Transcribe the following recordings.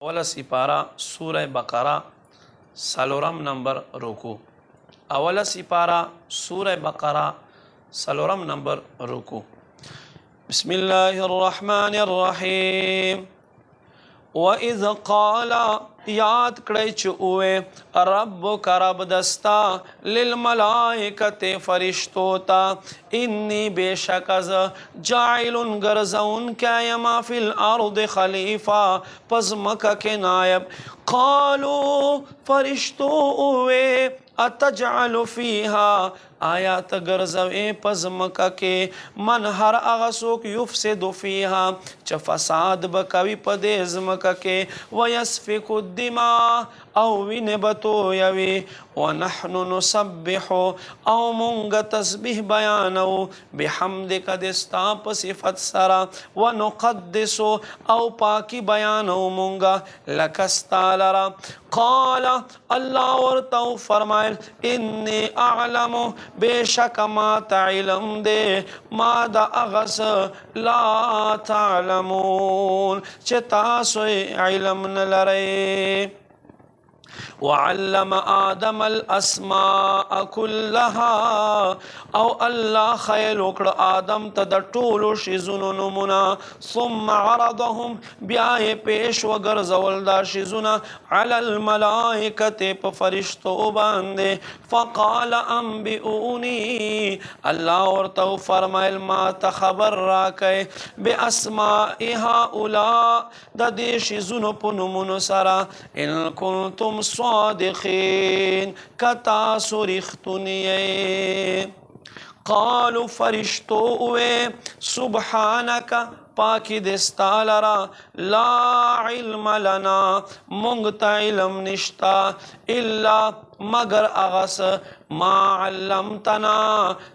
اوله سپاره سوره بقره سلورم نمبر رکو. اوله سپاره سوره بقره سلورم نمبر رکو. بسم الله الرحمن الرحیم. وَإِذْ قَالَ یاد کړئ چې اوه ربک رب دستا للملائکة فرشتو ته انی بیشک از جاعل گرزون کایما فی الارض خلیفہ پس مکہ کے نائب. قالوا فرشتو اوه اتجعل فیها آیات گرزوی پس مکہ کے من ہر اغسوک یفسد فیها چه فساد بکوی پدیز مکہ کے ویسفک الدماء او وینبتو یوی ونحن نسبح او منگ تسبیح بیانو بحمدک دستا پصفت سرا ونقدسو او پاکی بیانو منگا لکستا لرا. قال اللہ ورتو فرمائل انی اعلم بے شک ما تعلم دے ما دا اغس لا تعلمون چه تاسو علم نلرے. وعلم آدم الاسماء كلها او الله خیل وکړ آدم ته د ټولو شیزونو نمونه ثم عرضهم بیا یې پیش وګرځول دا شیزونه علی الملائکة په فرشتو باندې. فقال انبئونی الله ورته فرمایل ما ته خبر راکئ باسماء هؤلاء د دې شیزونو په نمونو سره ان کنتم صادقین کتاسو رښتونی. قالوا فرشتو سبحانک پاکی دستا لرا لا علم لنا منگتا علم نشتا الا مگر اغس ما علمتنا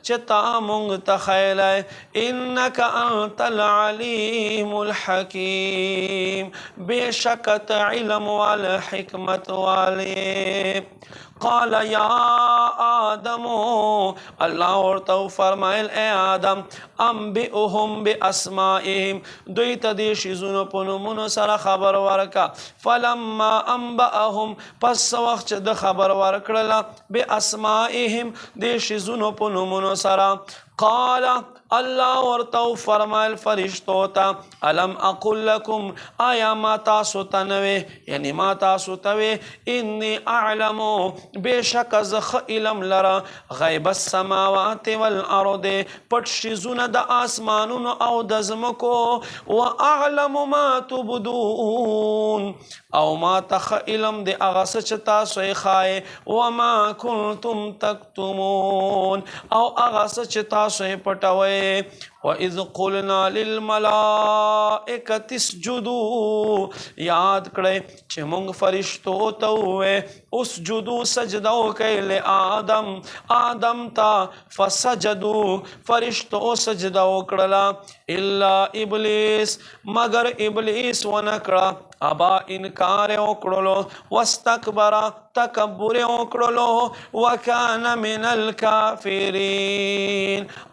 چتا منگتا خیلائے انکا انت العلیم الحکیم بے شکت علم والحکمت والے. قال یا آدم اللہ ورتو فرمائل اے آدم انبئهم باسمائهم دوی تا دی شیزونو پنمونو سر خبر ورکا. فلما انبئهم پس وقت د خبر ورکڑلا باسمائهم دی شیزونو پنمونو سر. قال اللہ ورتو فرمائل فرشتو تا علم اقول لکم آیا ما تاسو تنوے یعنی ما تاسو توے انی اعلمو بے شک زخ علم لرا غیب السماوات والارض پٹ شیزون دا آسمانون او دزمکو و اعلم ما تبدون او ما تخ علم دے اغس چتا سوی خائے وما کنتم تکتمون او اغس چتا سوی پٹوئے. وَإِذْ قُلْنَا لِلْمَلَائِكَةِ اسْجُدُوا یاد کڑے چھ منگ فرشتو توے اسجدو سجدو کئے آدم آدم تا فسجدو فرشتو سجدو کڑلا الا ابلیس مگر ابلیس ونکڑا ابا انکار اکڑلو واستکبرا تکبر اکڑلو وکان من الکافرین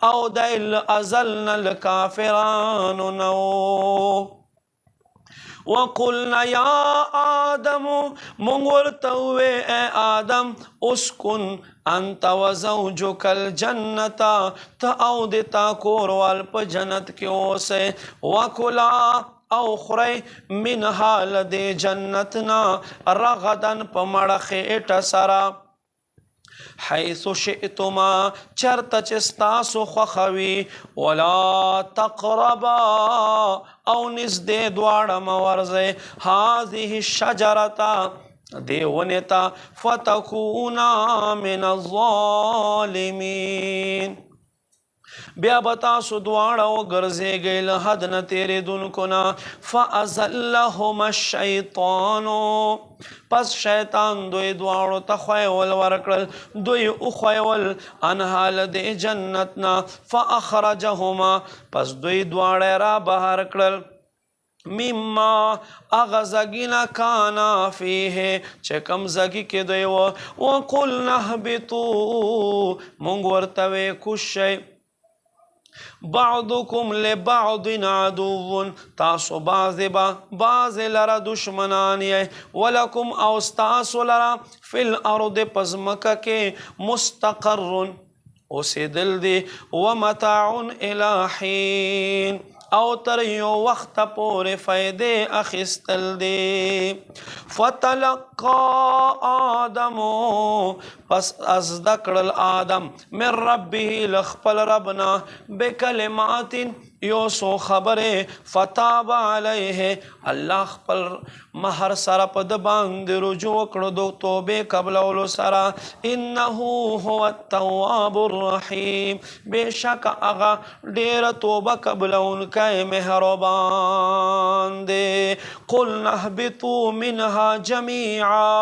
او دل ازلن الکافران نو. وقلنا یا آدم منگورتوے اے آدم اسکن انت وزوجک الجنتا تا او دیتا کوروال پا جنت کیوں سے وکلا او خری من حال دے جنتنا رغدن پا مڑخیٹ سرا حیث شئتما چرت چستاسو خخوی ولا تقربا او نزدے دوار مورزے هذه الشجرتا دیونتا فتکونا من الظالمین. بیا بتاسو دوارا و گرزے گئے لحد نا تیرے دن کنا فَأَزَلَّهُمَ الشَّيْطَانُ پس شیطان دوی دوارو تخویول ورکل دوی اخویول انحال دے جنتنا فَأَخْرَجَهُمَا پس دوی دوارے را بہر کرل مما اغزگینا کانا فیه چکم زگی کے دوی وقلنا اهبطو منگ ورتوے کشے بعضکم لبعض عدو تاسو بعض با بعض لرا دشمنان یې ولکم او ستاسو لرا فی الارض پزمکه کې مستقر اوسیدل دی ومتاع الی حین او تر یو وخت پورې فائدې اخیستل دی فتلقى آدم پس ازده کړل آدم من ربه لخپل ربنا بکلمات یو سو خبره فتاب علیه الله خپل مہر سره په د باندې رجوع کړو دو توبه قبلولو سره انه هو التواب الرحیم بشک هغه ډیر توبه قبلونکی مهربان دی قلنا اهبطوا منها جميعا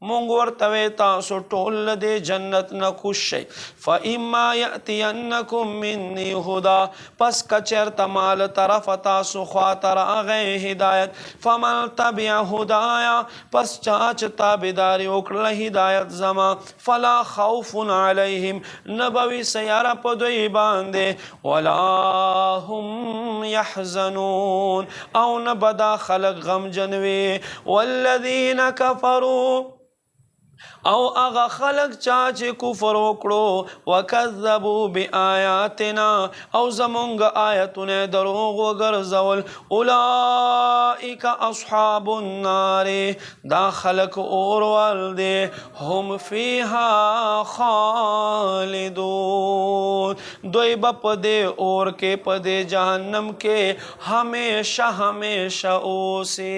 مونږ ورته وی تاسو ټول د جنت نه کوز شئ فاما یأتینکم منی هدی پس که چېرته مال طرف تاسو خواته راغی هدایت فمن تبع هدایا پس چا چې تابعداري وکړله هدایت زما فلا خوف علیهم نه به وي سیاره په دوی باندې ولا هم یحزنون او نه به دا خلک غمجن وي والذین کفروا او اغا خلق چا چې کفر وکړو وکذبوا بآیاتنا او زمونږ آیتونه دروغ وګرځول اولئک اصحاب النار دا خلق اور والدی هم فیها خالدون دوی با پدے اور کے پدے جہنم کے ہمیشہ ہمیشہ اوسی